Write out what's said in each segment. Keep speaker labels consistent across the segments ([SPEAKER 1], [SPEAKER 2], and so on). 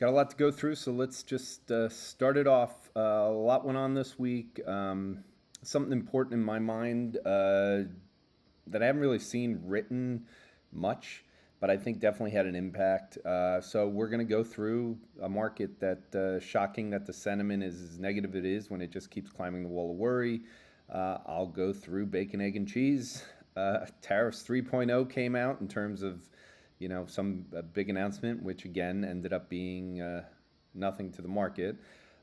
[SPEAKER 1] Got a lot to go through, so let's just start it off. A lot went on this week. Something important in my mind that I haven't really seen written much, but I think definitely had an impact. So we're going to go through a market that shocking that the sentiment is as negative it is when it just keeps climbing the wall of worry. I'll go through bacon, egg, and cheese. Tariffs 3.0 came out in terms of some big announcement, which again ended up being nothing to the market.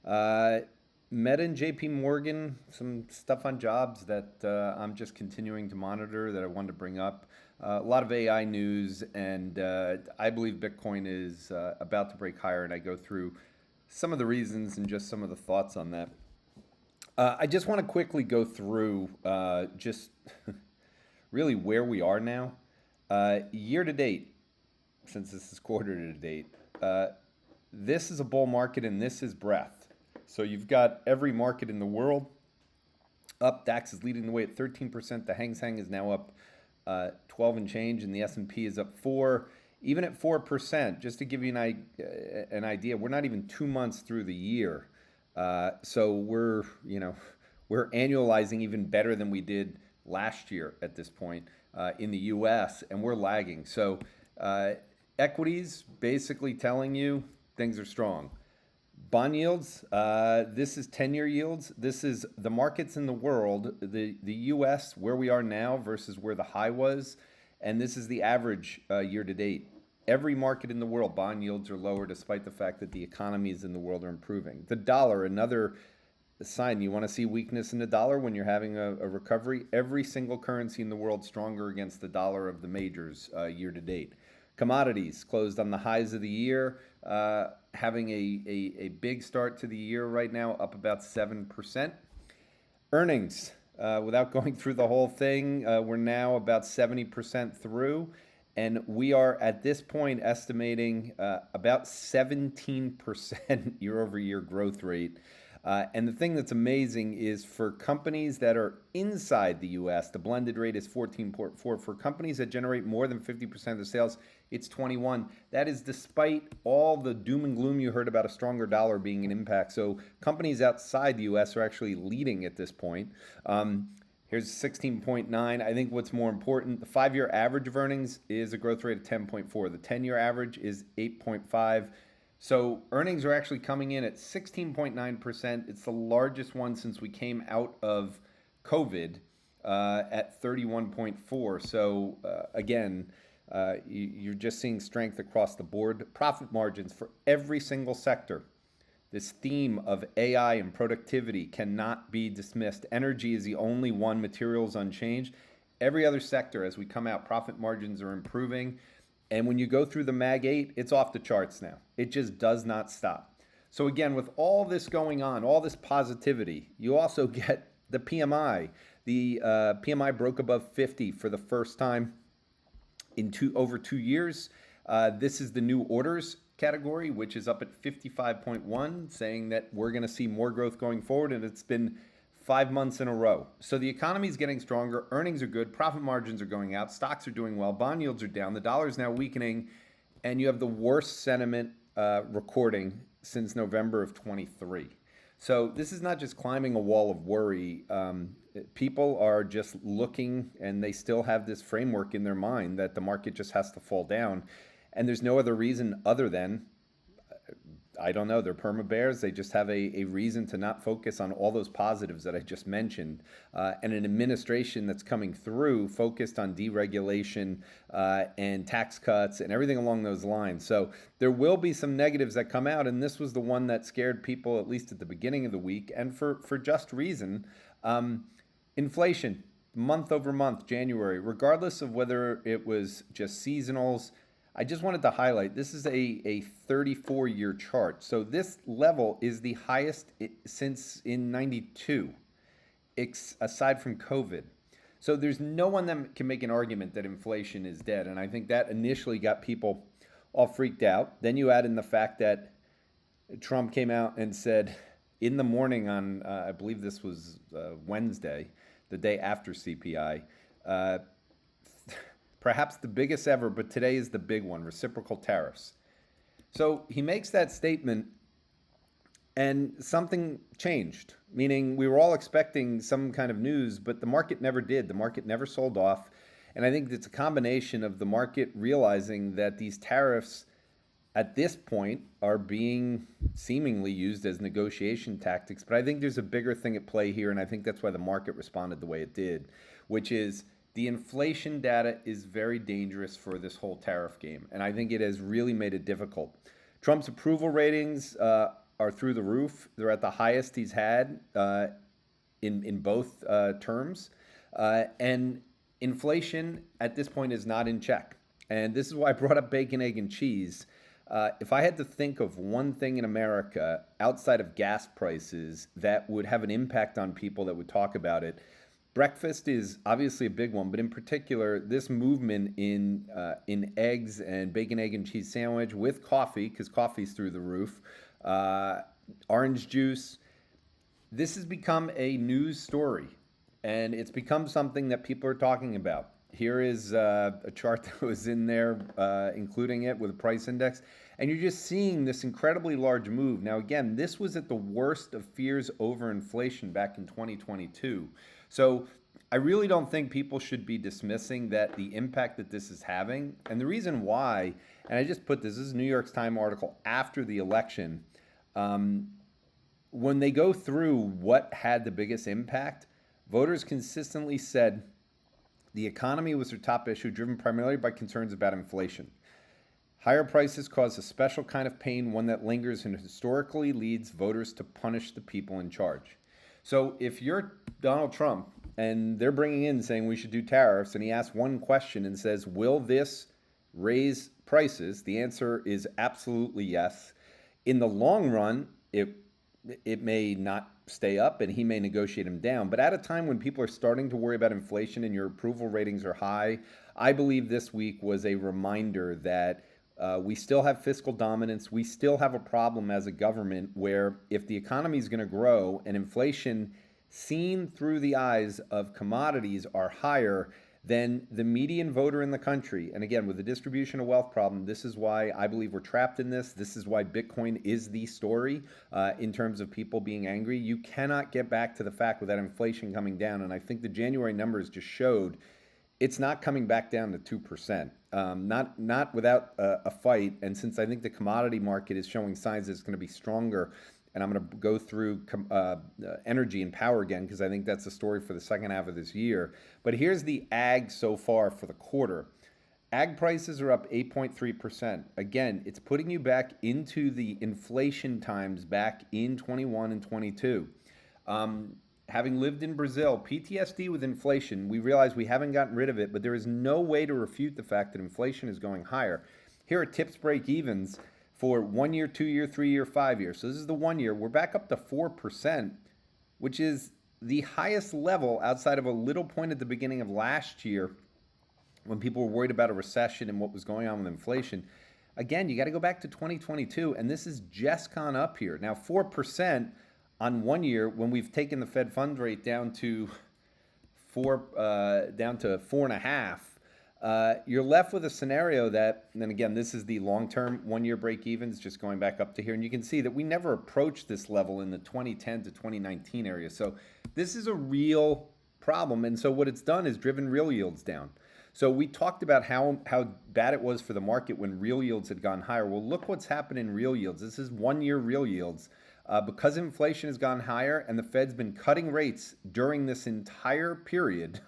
[SPEAKER 1] Meta and JP Morgan, some stuff on jobs that I'm just continuing to monitor that I wanted to bring up. A lot of AI news, and I believe Bitcoin is about to break higher, and I go through some of the reasons and just some of the thoughts on that. I just want to quickly go through just really where we are now. Year to date, since this is quarter to date, this is a bull market and this is breadth. So you've got every market in the world up. DAX is leading the way at 13%. The Hang Seng is now up 12 and change, and the S&P is up 4. Even at 4%, just to give you an idea, we're not even 2 months through the year. So we're annualizing even better than we did last year at this point in the U.S., and we're lagging. So equities basically telling you things are strong. Bond yields, this is 10-year yields. This is the markets in the world, the U.S., where we are now versus where the high was, and this is the average year to date. Every market in the world, bond yields are lower despite the fact that the economies in the world are improving. The dollar, another sign you want to see weakness in the dollar when you're having a recovery. Every single currency in the world stronger against the dollar of the majors year to date. Commodities closed on the highs of the year, having a big start to the year right now, up about 7%. Earnings, without going through the whole thing, we're now about 70% through, and we are at this point estimating about 17% year over year growth rate. And the thing that's amazing is for companies that are inside the U.S., the blended rate is 14.4. For companies that generate more than 50% of the sales, it's 21. That is despite all the doom and gloom you heard about a stronger dollar being an impact. So companies outside the U.S. are actually leading at this point. Here's 16.9. I think what's more important, the 5-year average of earnings is a growth rate of 10.4. The 10-year average is 8.5. So earnings are actually coming in at 16.9%. It's the largest one since we came out of COVID at 31.4. So again, you're just seeing strength across the board. Profit margins for every single sector. This theme of AI and productivity cannot be dismissed. Energy is the only one, materials unchanged. Every other sector, as we come out, profit margins are improving. And when you go through the Mag 8, it's off the charts now. It just does not stop. So again, with all this going on, all this positivity, you also get the PMI. The PMI broke above 50 for the first time in over 2 years. This is the new orders category, which is up at 55.1, saying that we're going to see more growth going forward, and it's been 5 months in a row. So the economy is getting stronger, earnings are good, profit margins are going out, stocks are doing well, bond yields are down, the dollar is now weakening, and you have the worst sentiment recording since November of 23. So this is not just climbing a wall of worry. People are just looking, and they still have this framework in their mind that the market just has to fall down. And there's no other reason other than, I don't know, they're perma bears. They just have a reason to not focus on all those positives that I just mentioned. And an administration that's coming through focused on deregulation and tax cuts and everything along those lines. So there will be some negatives that come out. And this was the one that scared people, at least at the beginning of the week, and for just reason. Inflation, month over month, January, regardless of whether it was just seasonals. I just wanted to highlight, this is a 34-year chart. So this level is the highest since in 92, aside from COVID. So there's no one that can make an argument that inflation is dead. And I think that initially got people all freaked out. Then you add in the fact that Trump came out and said in the morning on, I believe this was Wednesday, the day after CPI, perhaps the biggest ever, but today is the big one, reciprocal tariffs. So he makes that statement, and something changed, meaning we were all expecting some kind of news, but the market never did. The market never sold off. And I think it's a combination of the market realizing that these tariffs at this point are being seemingly used as negotiation tactics. But I think there's a bigger thing at play here, and I think that's why the market responded the way it did, which is the inflation data is very dangerous for this whole tariff game. And I think it has really made it difficult. Trump's approval ratings are through the roof. They're at the highest he's had in both terms. And inflation at this point is not in check. And this is why I brought up bacon, egg, and cheese. If I had to think of one thing in America outside of gas prices that would have an impact on people that would talk about it, breakfast is obviously a big one, but in particular, this movement in eggs and bacon, egg, and cheese sandwich with coffee, because coffee's through the roof, orange juice. This has become a news story, and it's become something that people are talking about. Here is a chart that was in there, including it with a price index. And you're just seeing this incredibly large move. Now, again, this was at the worst of fears over inflation back in 2022. So I really don't think people should be dismissing that the impact that this is having. And the reason why, and I just put this is a New York Times article after the election. When they go through what had the biggest impact, voters consistently said the economy was their top issue, driven primarily by concerns about inflation. Higher prices cause a special kind of pain, one that lingers and historically leads voters to punish the people in charge. So if you're Donald Trump and they're bringing in saying we should do tariffs, and he asks one question and says, will this raise prices? The answer is absolutely yes. In the long run, it may not stay up and he may negotiate them down. But at a time when people are starting to worry about inflation and your approval ratings are high, I believe this week was a reminder that we still have fiscal dominance. We still have a problem as a government where if the economy is going to grow and inflation seen through the eyes of commodities are higher than the median voter in the country. And again, with the distribution of wealth problem, this is why I believe we're trapped in this. This is why Bitcoin is the story in terms of people being angry. You cannot get back to the fact without inflation coming down. And I think the January numbers just showed it's not coming back down to 2%. Not without a fight. And since I think the commodity market is showing signs that it's going to be stronger, and I'm going to go through energy and power again because I think that's the story for the second half of this year. But here's the ag so far for the quarter. Ag prices are up 8.3%. Again, it's putting you back into the inflation times back in 21 and 22. Having lived in Brazil, PTSD with inflation, we realize we haven't gotten rid of it, but there is no way to refute the fact that inflation is going higher. Here are tips break evens for 1 year, 2 year, 3 year, 5 year. So this is the 1 year. We're back up to 4%, which is the highest level outside of a little point at the beginning of last year when people were worried about a recession and what was going on with inflation. Again, you got to go back to 2022, and this has just gone up here. Now, 4% on 1 year when we've taken the Fed funds rate down to 4.5. You're left with a scenario that, and then again, this is the long-term 1 year break evens, just going back up to here. And you can see that we never approached this level in the 2010 to 2019 area. So this is a real problem. And so what it's done is driven real yields down. So we talked about how bad it was for the market when real yields had gone higher. Well, look what's happened in real yields. This is 1 year real yields. Because inflation has gone higher and the Fed's been cutting rates during this entire period,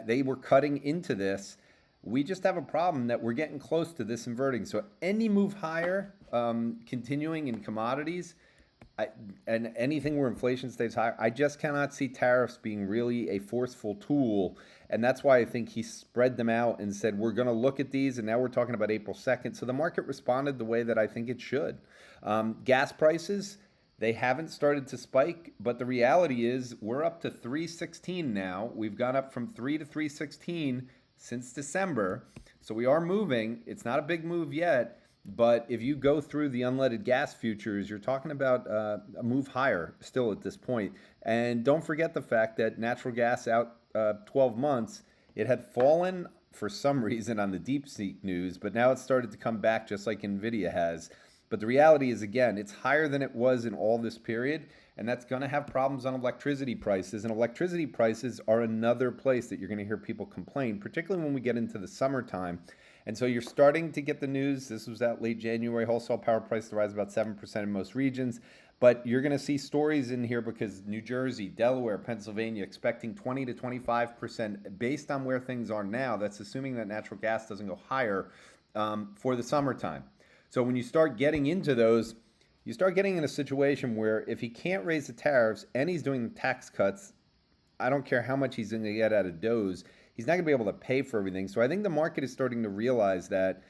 [SPEAKER 1] they were cutting into this. We just have a problem that we're getting close to this inverting. So any move higher, continuing in commodities, and anything where inflation stays higher, I just cannot see tariffs being really a forceful tool. And that's why I think he spread them out and said, we're going to look at these. And now we're talking about April 2nd. So the market responded the way that I think it should. Gas prices, they haven't started to spike, but the reality is we're up to 316 now. We've gone up from 3 to 316 since December. So we are moving. It's not a big move yet, but if you go through the unleaded gas futures, you're talking about a move higher still at this point. And don't forget the fact that natural gas out 12 months, it had fallen for some reason on the DeepSeek news, but now it's started to come back just like Nvidia has. But the reality is, again, it's higher than it was in all this period, and that's going to have problems on electricity prices. And electricity prices are another place that you're going to hear people complain, particularly when we get into the summertime. And so you're starting to get the news. This was out late January. Wholesale power prices rise about 7% in most regions. But you're going to see stories in here because New Jersey, Delaware, Pennsylvania expecting 20 to 25% based on where things are now. That's assuming that natural gas doesn't go higher for the summertime. So when you start getting into those, you start getting in a situation where if he can't raise the tariffs and he's doing the tax cuts, I don't care how much he's going to get out of those, he's not going to be able to pay for everything. So I think the market is starting to realize that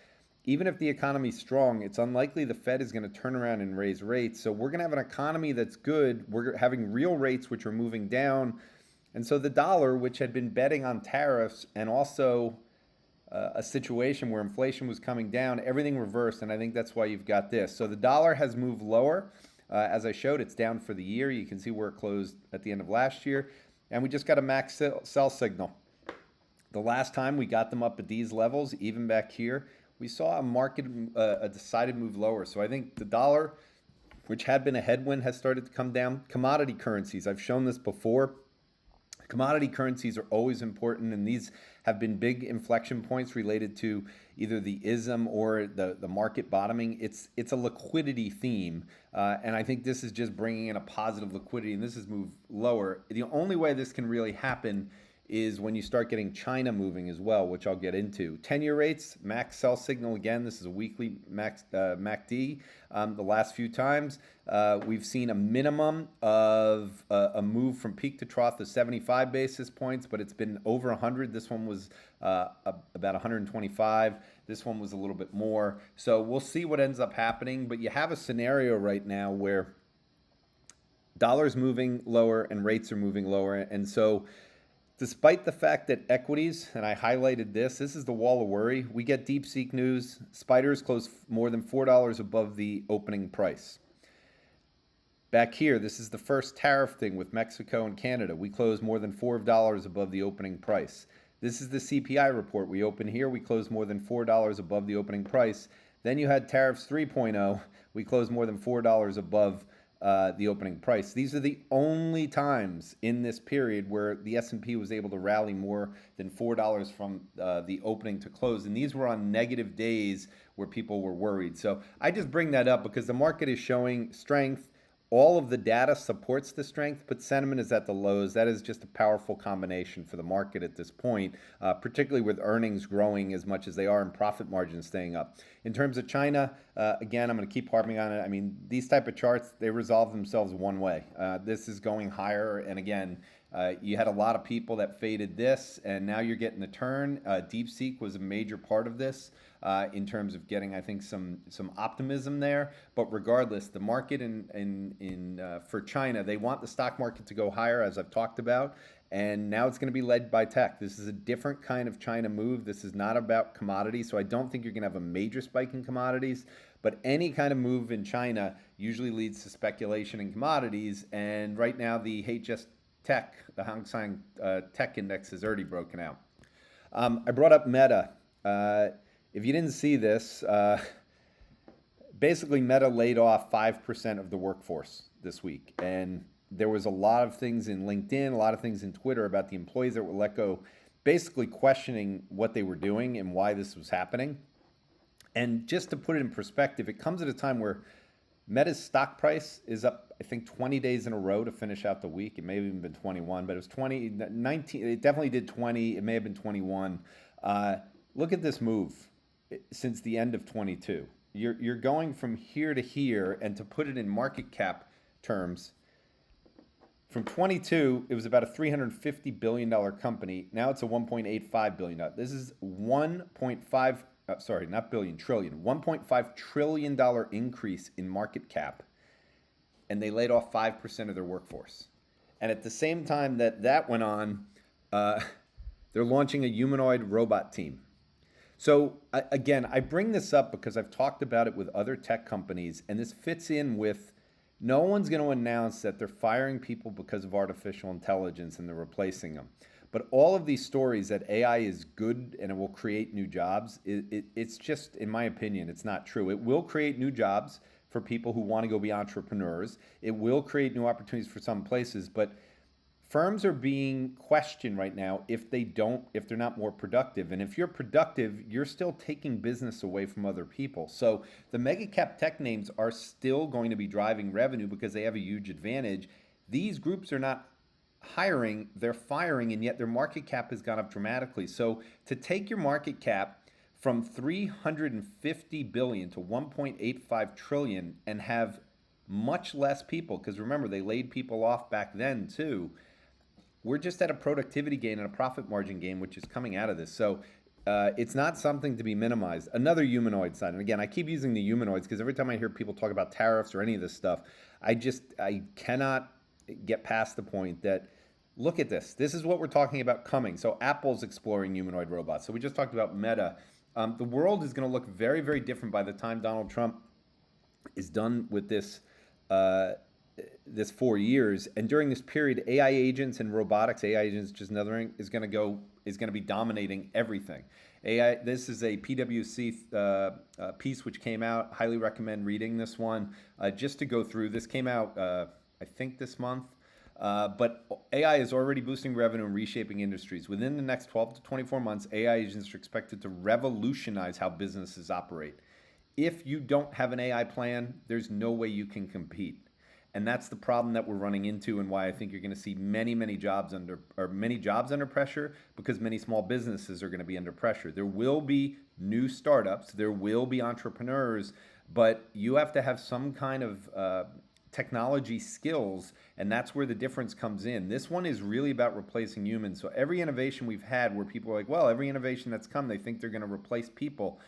[SPEAKER 1] even if the economy's strong, it's unlikely the Fed is going to turn around and raise rates. So we're going to have an economy that's good. We're having real rates which are moving down. And so the dollar, which had been betting on tariffs and also a situation where inflation was coming down, everything reversed, and I think that's why you've got this. So the dollar has moved lower. As I showed, it's down for the year. You can see where it closed at the end of last year. And we just got a max sell signal. The last time we got them up at these levels, even back here, we saw a market, a decided move lower. So I think the dollar, which had been a headwind, has started to come down. Commodity currencies, I've shown this before. Commodity currencies are always important, and these have been big inflection points related to either the ism or the market bottoming. It's a liquidity theme, and I think this is just bringing in a positive liquidity, and this has moved lower. The only way this can really happen is when you start getting China moving as well, which I'll get into. 10-year rates, max sell signal again. This is a weekly MACD. The last few times, we've seen a minimum of a move from peak to trough of 75 basis points, but it's been over 100. This one was about 125. This one was a little bit more. So we'll see what ends up happening, but you have a scenario right now where dollars moving lower and rates are moving lower, and so despite the fact that equities, and I highlighted this is the wall of worry. We get DeepSeek news. Spiders close more than $4 above the opening price. Back here, this is the first tariff thing with Mexico and Canada. We close more than $4 above the opening price. This is the CPI report. We open here, we close more than $4 above the opening price. Then you had Tariffs 3.0. We closed more than $4 above the opening price. These are the only times in this period where the S&P was able to rally more than $4 from the opening to close. And these were on negative days where people were worried. So I just bring that up because the market is showing strength. All of the data supports the strength, but sentiment is at the lows. That is just a powerful combination for the market at this point, particularly with earnings growing as much as they are and profit margins staying up. In terms of China, again, I'm going to keep harping on it. I mean, these type of charts, they resolve themselves one way. This is going higher, and again, you had a lot of people that faded this, and now you're getting the turn. DeepSeek was a major part of this in terms of getting, I think, some optimism there. But regardless, the market for China, they want the stock market to go higher, as I've talked about. And now it's going to be led by tech. This is a different kind of China move. This is not about commodities, so I don't think you're going to have a major spike in commodities. But any kind of move in China usually leads to speculation in commodities. And right now, the HS Tech, the Hang Seng Tech Index, is already broken out. I brought up Meta. If you didn't see this, basically Meta laid off 5% of the workforce this week. And there was a lot of things in LinkedIn, a lot of things in Twitter about the employees that were let go, basically questioning what they were doing and why this was happening. And just to put it in perspective, it comes at a time where Meta's stock price is up, I think, 20 days in a row to finish out the week. It may have even been 21, but it was 20, 19, it definitely did 20. It may have been 21. Look at this move since the end of 22. You're going from here to here, and to put it in market cap terms, from 22, it was about a $350 billion company. Now it's a $1.85 billion. This is $1.5 trillion increase in market cap. And they laid off 5% of their workforce. And at the same time that went on, they're launching a humanoid robot team. So again, I bring this up because I've talked about it with other tech companies, and this fits in with no one's going to announce that they're firing people because of artificial intelligence and they're replacing them. But all of these stories that AI is good and it will create new jobs, it's just, in my opinion, it's not true. It will create new jobs for people who want to go be entrepreneurs. It will create new opportunities for some places, but firms are being questioned right now if they're not more productive. And if you're productive, you're still taking business away from other people. So the mega cap tech names are still going to be driving revenue because they have a huge advantage. These groups are not hiring, they're firing, and yet their market cap has gone up dramatically. So to take your market cap from 350 billion to 1.85 trillion and have much less people, because remember they laid people off back then too, we're just at a productivity gain and a profit margin gain, which is coming out of this. So it's not something to be minimized. Another humanoid side, and again, I keep using the humanoids because every time I hear people talk about tariffs or any of this stuff, I cannot get past the point that look at this. This is what we're talking about coming. So Apple's exploring humanoid robots. So we just talked about Meta. The world is going to look very, very different by the time Donald Trump is done with this 4 years. And during this period, AI agents and robotics, AI agents, just another is going to be dominating everything. AI. This is a PwC piece which came out. Highly recommend reading this one. Just to go through, this came out I think this month. But AI is already boosting revenue and reshaping industries. Within the next 12 to 24 months, AI agents are expected to revolutionize how businesses operate. If you don't have an AI plan, there's no way you can compete. And that's the problem that we're running into, and why I think you're going to see many jobs under pressure, because many small businesses are going to be under pressure. There will be new startups, there will be entrepreneurs, but you have to have some kind of technology skills, and that's where the difference comes in. This one is really about replacing humans. So every innovation we've had where people are like, well, every innovation that's come, they think they're going to replace people.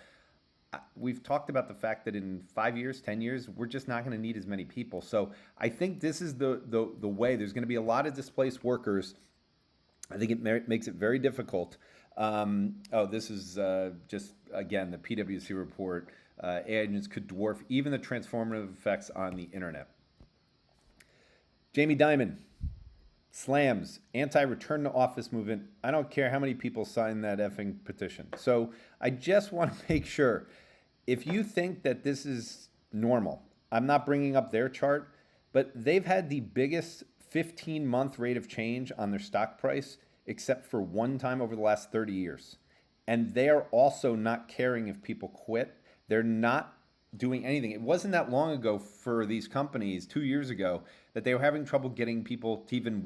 [SPEAKER 1] We've talked about the fact that in 5 years, 10 years, we're just not going to need as many people. So I think this is the way. There's going to be a lot of displaced workers. I think it makes it very difficult. This is just, again, the PwC report. AI agents could dwarf even the transformative effects on the internet. Jamie Dimon slams anti-return to office movement. I don't care how many people sign that effing petition. So I just want to make sure, if you think that this is normal, I'm not bringing up their chart, but they've had the biggest 15-month rate of change on their stock price except for one time over the last 30 years. And they are also not caring if people quit. They're not doing anything. It wasn't that long ago for these companies, 2 years ago, that they were having trouble getting people to even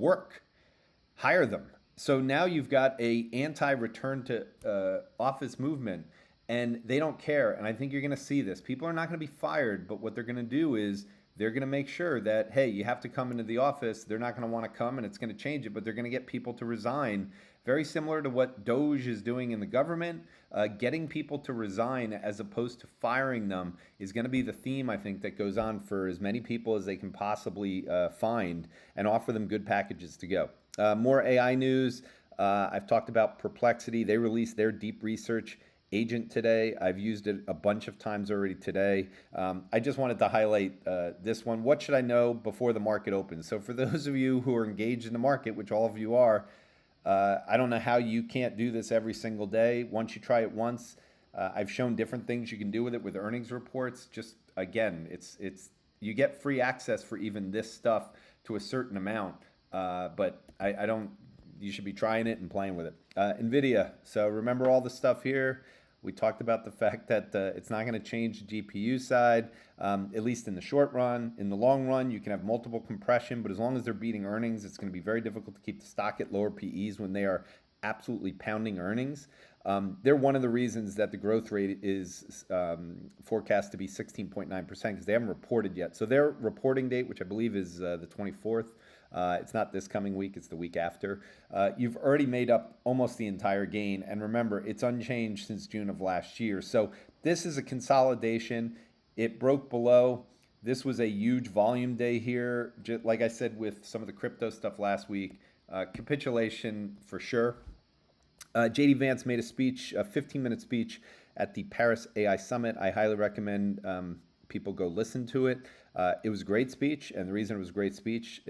[SPEAKER 1] hire them. So now you've got a anti-return to office movement, and they don't care. And I think you're going to see this. People are not going to be fired, but what they're going to do is they're going to make sure that, hey, you have to come into the office. They're not going to want to come, and it's going to change it, but they're going to get people to resign. Very similar to what Doge is doing in the government. Getting people to resign as opposed to firing them is going to be the theme, I think, that goes on for as many people as they can possibly find, and offer them good packages to go. More AI news. I've talked about Perplexity. They released their deep research agent today. I've used it a bunch of times already today. I just wanted to highlight this one. What should I know before the market opens? So for those of you who are engaged in the market, which all of you are, I don't know how you can't do this every single day. Once you try it once, I've shown different things you can do with it with earnings reports. Just again, it's you get free access for even this stuff to a certain amount, but I don't. You should be trying it and playing with it. NVIDIA. So remember all the stuff here. We talked about the fact that it's not going to change the GPU side, at least in the short run. In the long run, you can have multiple compression, but as long as they're beating earnings, it's going to be very difficult to keep the stock at lower PEs when they are absolutely pounding earnings. They're one of the reasons that the growth rate is forecast to be 16.9% because they haven't reported yet. So their reporting date, which I believe is the 24th, it's not this coming week, it's the week after. You've already made up almost the entire gain. And remember, it's unchanged since June of last year. So this is a consolidation. It broke below. This was a huge volume day here. Just like I said with some of the crypto stuff last week, capitulation for sure. JD Vance made a speech, a 15-minute speech at the Paris AI Summit. I highly recommend people go listen to it. It was a great speech, and the reason it was a great speech,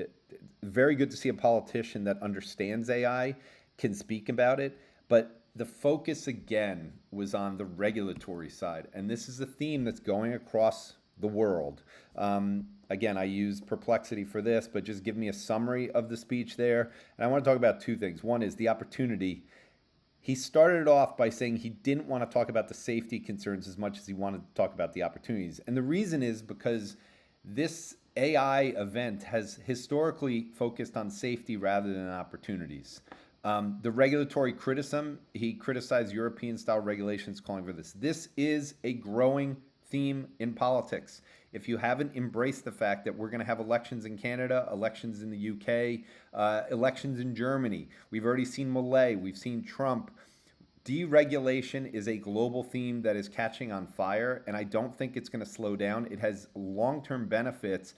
[SPEAKER 1] very good to see a politician that understands AI can speak about it, but the focus again was on the regulatory side. And this is a theme that's going across the world. Again, I use Perplexity for this, but just give me a summary of the speech there. And I want to talk about two things. One is the opportunity. He started off by saying he didn't want to talk about the safety concerns as much as he wanted to talk about the opportunities. And the reason is because this AI event has historically focused on safety rather than opportunities. The regulatory criticism, he criticized European style regulations, calling for this. This is a growing theme in politics. If you haven't embraced the fact that we're going to have elections in Canada, elections in the UK, elections in Germany, we've already seen Millet, we've seen Trump. Deregulation is a global theme that is catching on fire, and I don't think it's going to slow down. It has long-term benefits,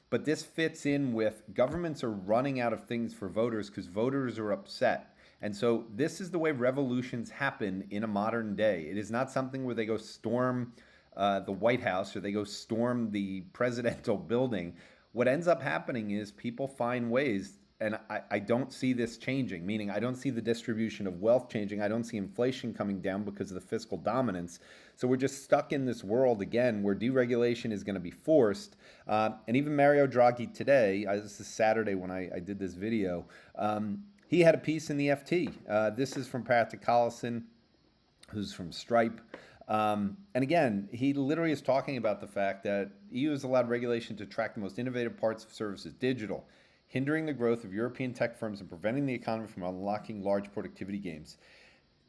[SPEAKER 1] but this fits in with governments are running out of things for voters because voters are upset. And so this is the way revolutions happen in a modern day. It is not something where they go storm the White House or they go storm the presidential building. What ends up happening is people find ways, and I don't see this changing, meaning I don't see the distribution of wealth changing. I don't see inflation coming down because of the fiscal dominance. So we're just stuck in this world again where deregulation is going to be forced. And even Mario Draghi today, this is Saturday when I did this video, he had a piece in the FT. This is from Patrick Collison, who's from Stripe. And again, he literally is talking about the fact that EU has allowed regulation to track the most innovative parts of services, digital, hindering the growth of European tech firms and preventing the economy from unlocking large productivity gains.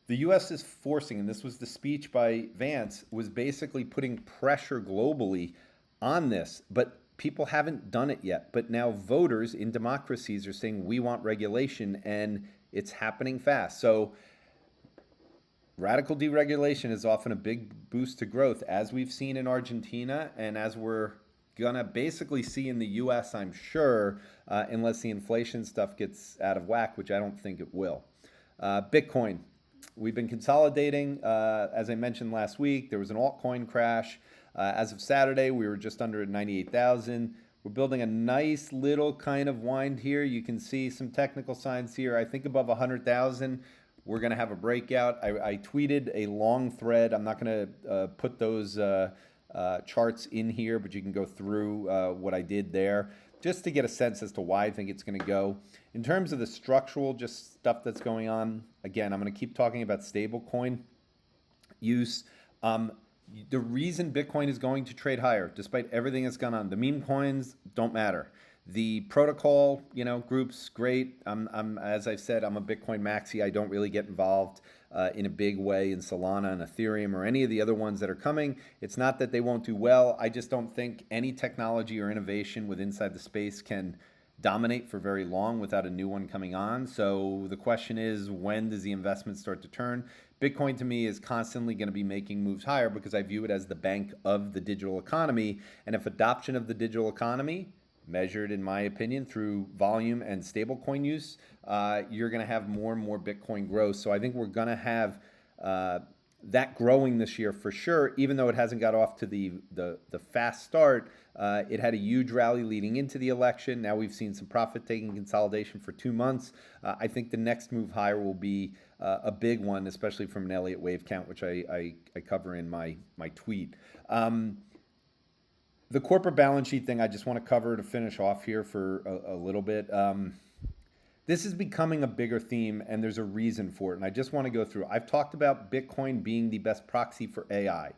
[SPEAKER 1] The US is forcing, and this was the speech by Vance, was basically putting pressure globally on this, but people haven't done it yet. But now voters in democracies are saying we want regulation, and it's happening fast. So radical deregulation is often a big boost to growth, as we've seen in Argentina and as we're gonna basically see in the US, I'm sure, unless the inflation stuff gets out of whack, which I don't think it will. Bitcoin. We've been consolidating. As I mentioned last week, there was an altcoin crash. As of Saturday, we were just under 98,000. We're building a nice little kind of wind here. You can see some technical signs here. I think above 100,000. We're going to have a breakout. I tweeted a long thread. I'm not going to put those charts in here, but you can go through what I did there just to get a sense as to why I think it's going to go. In terms of the structural, just stuff that's going on, again, I'm going to keep talking about stablecoin use. The reason Bitcoin is going to trade higher, despite everything that's gone on, the meme coins don't matter. The protocol, groups, great. As I've said, I'm a Bitcoin maxi. I don't really get involved in a big way in Solana and Ethereum or any of the other ones that are coming. It's not that they won't do well. I just don't think any technology or innovation with inside the space can dominate for very long without a new one coming on. So the question is, when does the investment start to turn? Bitcoin to me is constantly going to be making moves higher because I view it as the bank of the digital economy. And if adoption of the digital economy, measured in my opinion through volume and stablecoin use, you're going to have more and more Bitcoin growth. So I think we're going to have that growing this year for sure, even though it hasn't got off to the fast start. It had a huge rally leading into the election. Now we've seen some profit-taking consolidation for 2 months. I think the next move higher will be a big one, especially from an Elliott wave count, which I cover in my tweet. The corporate balance sheet thing I just want to cover to finish off here for a little bit. This is becoming a bigger theme, and there's a reason for it, and I just want to go through. I've talked about Bitcoin being the best proxy for AI.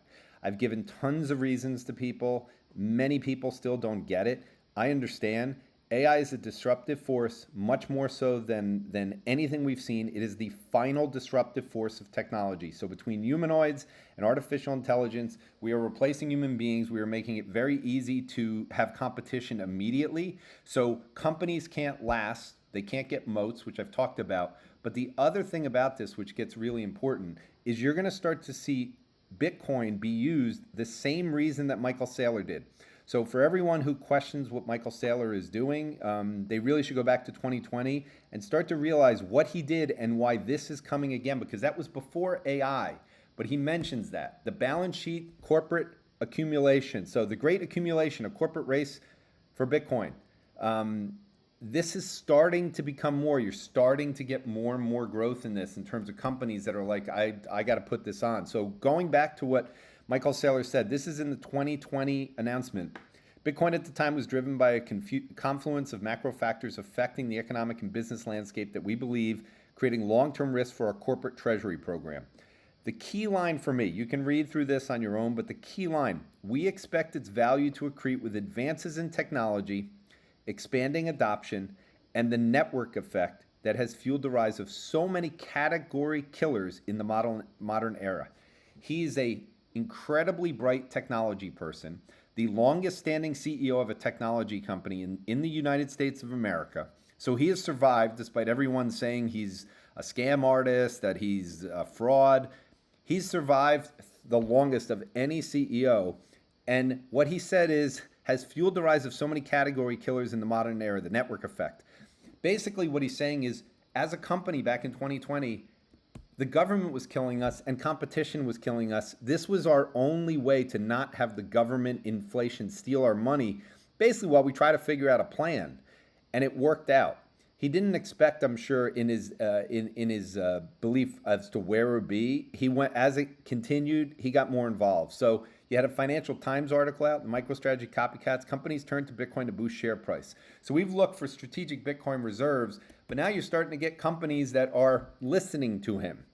[SPEAKER 1] I've given tons of reasons to people. Many people still don't get it. I understand. AI is a disruptive force, much more so than anything we've seen. It is the final disruptive force of technology. So between humanoids and artificial intelligence, we are replacing human beings. We are making it very easy to have competition immediately. So companies can't last. They can't get moats, which I've talked about. But the other thing about this, which gets really important, is you're going to start to see Bitcoin be used the same reason that Michael Saylor did. So for everyone who questions what Michael Saylor is doing, they really should go back to 2020 and start to realize what he did and why this is coming again, because that was before AI. But he mentions that. The balance sheet, corporate accumulation. So the great accumulation, a corporate race for Bitcoin. this is starting to become more. You're starting to get more and more growth in this in terms of companies that are like, I got to put this on. So going back to what Michael Saylor said, this is in the 2020 announcement. Bitcoin at the time was driven by a confluence of macro factors affecting the economic and business landscape that we believe creating long-term risk for our corporate treasury program. The key line for me, you can read through this on your own, but the key line, we expect its value to accrete with advances in technology, expanding adoption, and the network effect that has fueled the rise of so many category killers in the modern era. He's a incredibly bright technology person, the longest standing CEO of a technology company in the United States of America. So he has survived despite everyone saying he's a scam artist, that he's a fraud. He's survived the longest of any CEO. And what he said has fueled the rise of so many category killers in the modern era, the network effect. Basically, what he's saying is, as a company back in 2020, the government was killing us and competition was killing us. This was our only way to not have the government inflation steal our money, basically while we try to figure out a plan. And it worked out. He didn't expect, I'm sure, in his belief as to where it would be. He went, as it continued, he got more involved. So you had a Financial Times article out, MicroStrategy copycats, companies turn to Bitcoin to boost share price. So we've looked for strategic Bitcoin reserves, but now you're starting to get companies that are listening to him.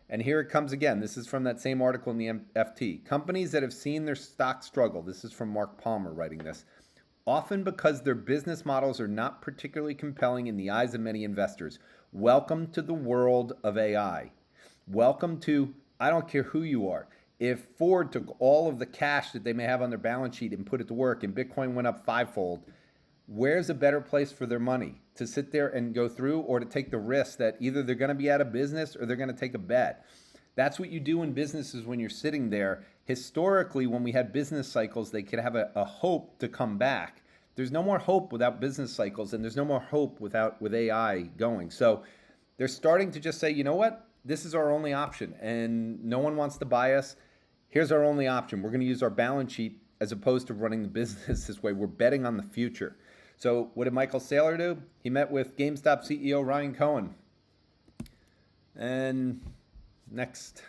[SPEAKER 1] And here it comes again. This is from that same article in the FT. Companies that have seen their stock struggle, this is from Mark Palmer writing this, often because their business models are not particularly compelling in the eyes of many investors. Welcome to the world of AI. Welcome to, I don't care who you are. If Ford took all of the cash that they may have on their balance sheet and put it to work and Bitcoin went up fivefold, where's a better place for their money? To sit there and go through, or to take the risk that either they're going to be out of business or they're going to take a bet? That's what you do in businesses when you're sitting there. Historically, when we had business cycles, they could have a hope to come back. There's no more hope without business cycles, and there's no more hope with AI going. So they're starting to just say, you know what? This is our only option, and no one wants to buy us. Here's our only option. We're going to use our balance sheet as opposed to running the business this way. We're betting on the future. So what did Michael Saylor do? He met with GameStop CEO Ryan Cohen. And next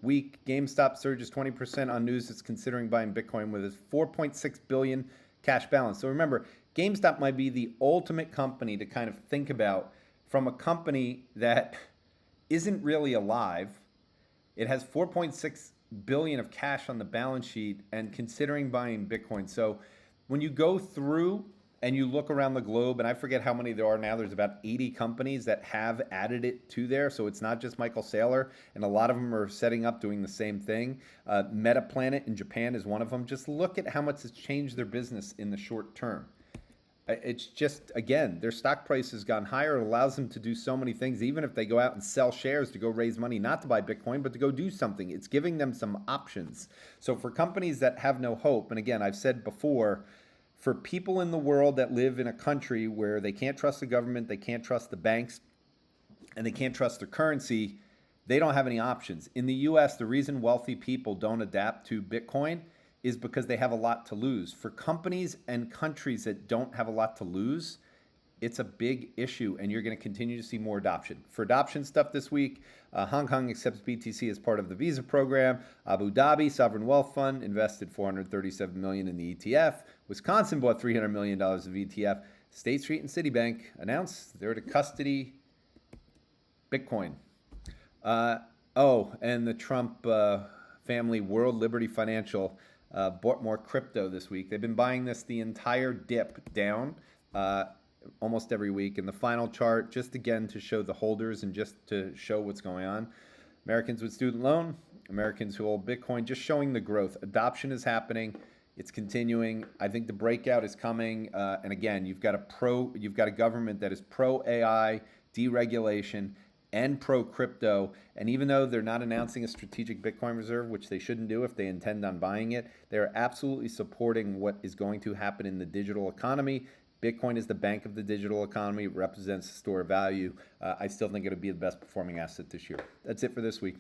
[SPEAKER 1] week, GameStop surges 20% on news it's considering buying Bitcoin with its $4.6 billion cash balance. So remember, GameStop might be the ultimate company to kind of think about from a company that isn't really alive. It has $4.6 billion of cash on the balance sheet and considering buying Bitcoin. So when you go through and you look around the globe, and I forget how many there are now, there's about 80 companies that have added it to there. So it's not just Michael Saylor, and a lot of them are setting up doing the same thing. Metaplanet in Japan is one of them. Just look at how much it's changed their business in the short term. It's just, again, their stock price has gone higher. It allows them to do so many things, even if they go out and sell shares to go raise money, not to buy Bitcoin, but to go do something. It's giving them some options. So for companies that have no hope, and again, I've said before, for people in the world that live in a country where they can't trust the government, they can't trust the banks, and they can't trust their currency, they don't have any options. In the US, the reason wealthy people don't adapt to Bitcoin is because they have a lot to lose. For companies and countries that don't have a lot to lose, it's a big issue, and you're going to continue to see more adoption. For adoption stuff this week, Hong Kong accepts BTC as part of the Visa program. Abu Dhabi Sovereign Wealth Fund invested $437 million in the ETF. Wisconsin bought $300 million of ETF. State Street and Citibank announced they're to custody Bitcoin. And the Trump family, World Liberty Financial, bought more crypto this week. They've been buying this the entire dip down almost every week. And the final chart, just again to show the holders and just to show what's going on. Americans with student loan, Americans who hold Bitcoin, just showing the growth. Adoption is happening. It's continuing. I think the breakout is coming. And again, you've got a government that is pro AI, deregulation, and pro crypto. And even though they're not announcing a strategic Bitcoin reserve, which they shouldn't do if they intend on buying it, they're absolutely supporting what is going to happen in the digital economy. Bitcoin is the bank of the digital economy. It represents a store of value. I still think it'll be the best performing asset this year. That's it for this week.